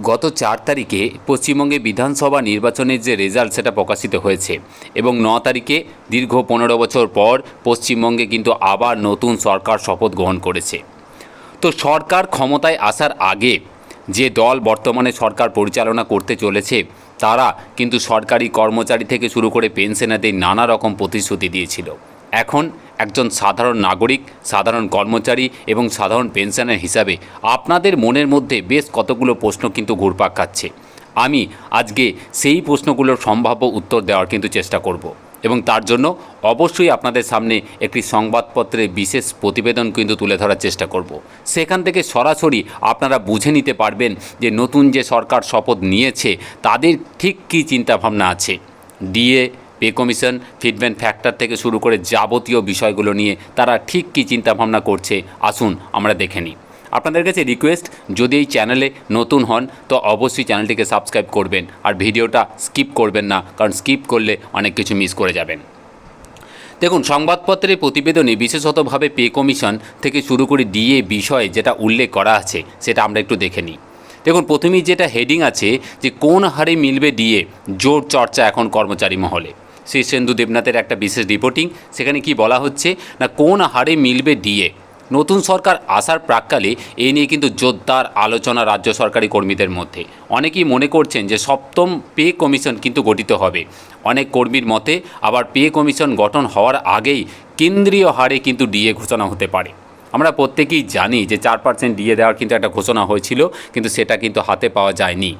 গত 4 তারিখে পশ্চিমবঙ্গে বিধানসভা নির্বাচনের যে রেজাল্ট সেটা প্রকাশিত হয়েছে এবং 9 তারিখে দীর্ঘ 15 বছর পর পশ্চিমবঙ্গে কিন্তু আবার নতুন সরকার শপথ গ্রহণ করেছে। তো সরকার ক্ষমতায় আসার আগে যে দল বর্তমানে সরকার পরিচালনা করতে চলেছে তারা কিন্তু সরকারি কর্মচারী থেকে শুরু করে পেনশনারদের নানা রকম প্রতিশ্রুতি দিয়েছিল। এখন একজন সাধারণ নাগরিক, সাধারণ কর্মচারী এবং সাধারণ পেনশনার হিসাবে আপনাদের মনের মধ্যে বেশ কতগুলো প্রশ্ন কিন্তু ঘুরপাক খাচ্ছে। আমি আজকে সেই প্রশ্নগুলোর সম্ভাব্য উত্তর দেওয়ার কিন্তু চেষ্টা করব এবং তার জন্য অবশ্যই আপনাদের সামনে একটি সংবাদপত্রে বিশেষ প্রতিবেদন কিন্তু তুলে ধরার চেষ্টা করব। সেখান থেকে সরাসরি আপনারা বুঝে নিতে পারবেন যে নতুন যে সরকার শপথ নিয়েছে তাদের ঠিক কী চিন্তাভাবনা আছে। DA, pay commission, fitment factor থেকে শুরু করে যাবতীয় বিষয়গুলো নিয়ে তারা ঠিক কী চিন্তাভাবনা করছে, আসুন আমরা দেখে নিই। আপনাদের কাছে রিকোয়েস্ট, যদি এই চ্যানেলে নতুন হন তো অবশ্যই চ্যানেলটিকে সাবস্ক্রাইব করবেন আর ভিডিওটা স্কিপ করবেন না, কারণ স্কিপ করলে অনেক কিছু মিস করে যাবেন। দেখুন, সংবাদপত্রের প্রতিবেদনে বিশেষতভাবে পে কমিশন থেকে শুরু করে ডিএ বিষয়ে যেটা উল্লেখ করা আছে সেটা আমরা একটু দেখে নিই। দেখুন, প্রথমেই যেটা হেডিং আছে যে কোন হারে মিলবে ডিএ, জোর চর্চা এখন কর্মচারী মহলে। শীর্ষেন্দু দেবনাথের একটা বিশেষ রিপোর্টিং, সেখানে কি বলা হচ্ছে না কোন হারে মিলবে ডিএ। নতুন সরকার আসার প্রাক্কালে এই নিয়ে কিন্তু জোরদার আলোচনা রাজ্য সরকারি কর্মীদের মধ্যে। অনেকেই মনে করছেন যে সপ্তম পে কমিশন কিন্তু গঠিত হবে। অনেক কর্মীর মতে আবার পে কমিশন গঠন হওয়ার আগেই কেন্দ্রীয় হারে কিন্তু ডিএ ঘোষণা হতে পারে। আমরা প্রত্যেকেই জানি যে 4% ডিএ দেওয়ার কিন্তু একটা ঘোষণা হয়েছিল, কিন্তু সেটা কিন্তু হাতে পাওয়া যায়নি।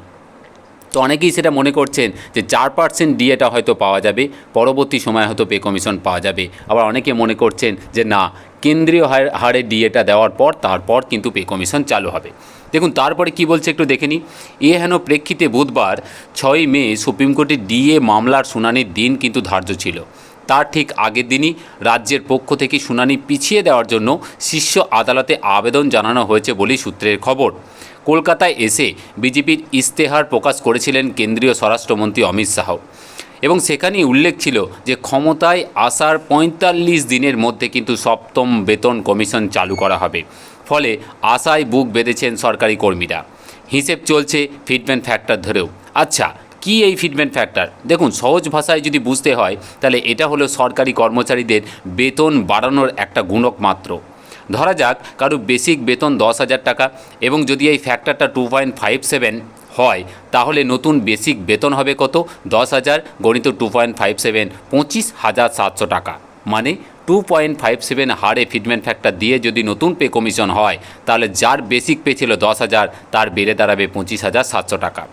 তো অনেকেই সেটা মনে করছেন যে 4% ডিএটা হয়তো পাওয়া যাবে, পরবর্তী সময়ে হয়তো পে কমিশন পাওয়া যাবে। আবার অনেকে মনে করছেন যে না, কেন্দ্রীয় হারে ডিএটা দেওয়ার পর তারপর কিন্তু পে কমিশন চালু হবে। দেখুন তারপরে কি বলছে একটু দেখে নিই। হেন প্রেক্ষিতে বুধবার 6 মে সুপ্রিম কোর্টে ডিএ মামলার শুনানির দিন কিন্তু ধার্য ছিল। তার ঠিক আগের দিনই রাজ্যের পক্ষ থেকে শুনানি পিছিয়ে দেওয়ার জন্য শীর্ষ আদালতে আবেদন জানানো হয়েছে বলেই সূত্রের খবর। কলকাতায় এসে বিজেপির ইশতেহার প্রকাশ করেছিলেন কেন্দ্রীয় স্বরাষ্ট্রমন্ত্রী অমিত শাহ এবং সেখানেই উল্লেখ ছিল যে ক্ষমতায় আসার 45 দিনের মধ্যে কিন্তু সপ্তম বেতন কমিশন চালু করা হবে। ফলে আশায় বুক বেঁধেছেন সরকারি কর্মীরা। হিসেব চলছে ফিটমেন্ট ফ্যাক্টর ধরেও। আচ্ছা, কি এই ফিটমেন্ট ফ্যাক্টর? দেখুন, সহজ ভাষায় যদি বুঝতে হয় তাহলে এটা হলো সরকারি কর্মচারীদের বেতন বাড়ানোর একটা গুণক মাত্র। ধরা যাক কারো বেসিক বেতন 10,000 টাকা এবং যদি এই ফ্যাক্টরটা 2.57 হয় তাহলে নতুন বেসিক বেতন হবে কত? 10,000 গণিত 2.57 25,700 টাকা। মানে 2.57 হারে ফিটমেন্ট ফ্যাক্টর দিয়ে যদি নতুন পে কমিশন হয় তাহলে যার বেসিক পে ছিল 10,000 তার বেড়ে দাঁড়াবে 25,700 টাকা।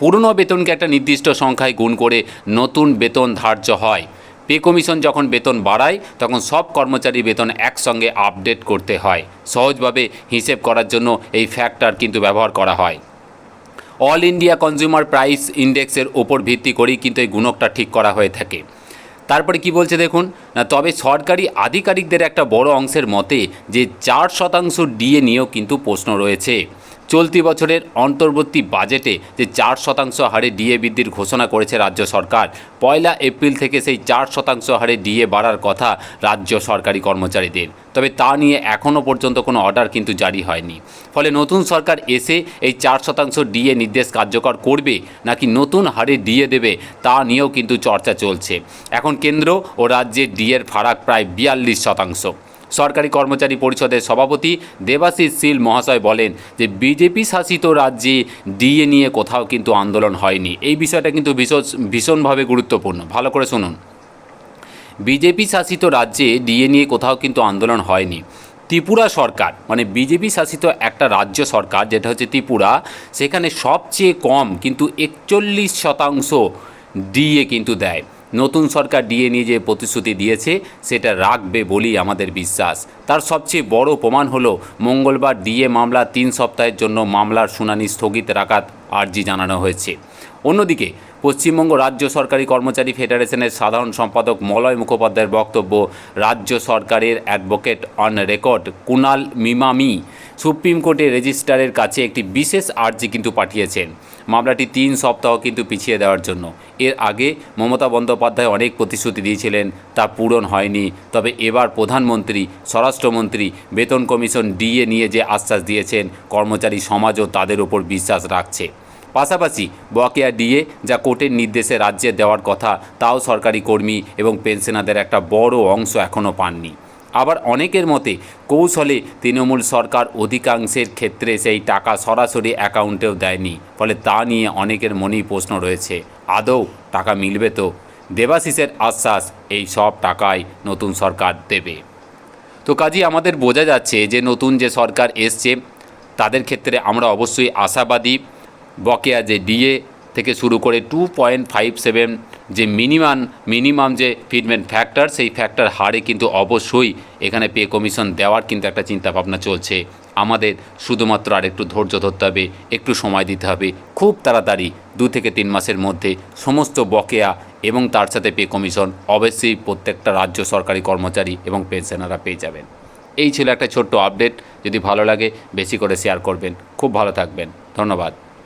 পুরনো বেতনকে একটা নির্দিষ্ট সংখ্যায় গুণ করে নতুন বেতন ধার্য হয়। পে কমিশন যখন বেতন বাড়ায় তখন সব কর্মচারী বেতন একসঙ্গে আপডেট করতে হয়। সহজভাবে হিসেব করার জন্য এই ফ্যাক্টর কিন্তু ব্যবহার করা হয়। অল ইন্ডিয়া কনজিউমার প্রাইস ইন্ডেক্সের ওপর ভিত্তি করেই কিন্তু এই গুণকটা ঠিক করা হয়ে থাকে। তারপরে কি বলছে দেখুন না, তবে সরকারি আধিকারিকদের একটা বড় অংশের মতে যে 4% ডিএ নিয়েও কিন্তু প্রশ্ন রয়েছে। চলতি বছরের অন্তর্বর্তী বাজেটে যে 4% হারে ডিএ বৃদ্ধির ঘোষণা করেছে রাজ্য সরকার, 1 এপ্রিল থেকে সেই 4% হারে ডিএ বাড়ার কথা রাজ্য সরকারি কর্মচারীদের। তবে তা নিয়ে এখনও পর্যন্ত কোনো অর্ডার কিন্তু জারি হয়নি। ফলে নতুন সরকার এসে এই 4% ডিএ নির্দেশ কার্যকর করবে নাকি নতুন হারে ডিএ দেবে তা নিয়েও কিন্তু চর্চা চলছে। এখন কেন্দ্র ও রাজ্যের ডিএর ফারাক প্রায় 42%। সরকারি কর্মচারী পরিষদের সভাপতি দেবাশিস শীল মহাশয় বলেন যে বিজেপি শাসিত রাজ্যে ডিএ নিয়ে কোথাও কিন্তু আন্দোলন হয়নি। এই বিষয়টা কিন্তু ভীষণভাবে গুরুত্বপূর্ণ, ভালো করে শুনুন। বিজেপি শাসিত রাজ্যে ডিএ নিয়ে কোথাও কিন্তু আন্দোলন হয়নি। ত্রিপুরা সরকার, মানে বিজেপি শাসিত একটা রাজ্য সরকার যেটা হচ্ছে ত্রিপুরা, সেখানে সবচেয়ে কম কিন্তু 41% ডিএ কিন্তু দেয়। নতুন সরকার ডিএ নিয়ে যে প্রতিশ্রুতি দিয়েছে সেটা রাখবে বলেই আমাদের বিশ্বাস। তার সবচেয়ে বড় প্রমাণ হলো মঙ্গলবার ডিএ মামলা 3 সপ্তাহের জন্য মামলার শুনানি স্থগিত রাখার আর্জি জানানো হয়েছে। অন্যদিকে পশ্চিমবঙ্গ রাজ্য সরকারি কর্মচারী ফেডারেশনের সাধারণ সম্পাদক মলয় মুখোপাধ্যায়ের বক্তব্য, রাজ্য সরকারের advocate on record Kunal Mimani supreme কোর্টের রেজিস্ট্রারের কাছে একটি বিশেষ আর্জি কিন্তু পাঠিয়েছেন মামলাটি 3 সপ্তাহ কিন্তু পিছিয়ে দেওয়ার জন্য। এর আগে মমতা বন্দ্যোপাধ্যায় অনেক প্রতিশ্রুতি দিয়েছিলেন, তা পূরণ হয়নি। তবে এবার প্রধানমন্ত্রী, স্বরাষ্ট্রমন্ত্রী বেতন কমিশন ডিএ নিয়ে যে আশ্বাস দিয়েছেন, কর্মচারী সমাজও তাদের উপর বিশ্বাস রাখছে। পাশাপাশি বকেয়া ডিএ যা কোর্টের নির্দেশে রাজ্যে দেওয়ার কথা তাও সরকারি কর্মী এবং পেনশনারদের একটা বড় অংশ এখনও পাননি। আবার অনেকের মতে কৌশলে তৃণমূল সরকার অধিকাংশের ক্ষেত্রে সেই টাকা সরাসরি অ্যাকাউন্টেও দেয়নি, ফলে তা নিয়ে অনেকের মনেই প্রশ্ন রয়েছে, আদৌ টাকা মিলবে তো? দেবাশিসের আশ্বাস, এই সব টাকাই নতুন সরকার দেবে। তো কাজেই আমাদের বোঝা যাচ্ছে যে নতুন যে সরকার এসছে তাদের ক্ষেত্রে আমরা অবশ্যই আশাবাদী। বকেয়া যে ডিএ থেকে শুরু করে 2.57 যে মিনিমাম যে ফিটমেন্ট ফ্যাক্টর, সেই ফ্যাক্টর হারে কিন্তু অবশ্যই এখানে পে কমিশন দেওয়ার কিন্তু একটা চিন্তাভাবনা চলছে। আমাদের শুধুমাত্র আর একটু ধৈর্য ধরতে হবে, একটু সময় দিতে হবে। খুব তাড়াতাড়ি 2 থেকে 3 মাসের মধ্যে সমস্ত বকেয়া এবং তার সাথে পে কমিশন অবশ্যই প্রত্যেকটা রাজ্য সরকারি কর্মচারী এবং পেনশনাররা পেয়ে যাবেন। এই ছিল একটা ছোট্ট আপডেট। যদি ভালো লাগে বেশি করে শেয়ার করবেন। খুব ভালো থাকবেন। ধন্যবাদ।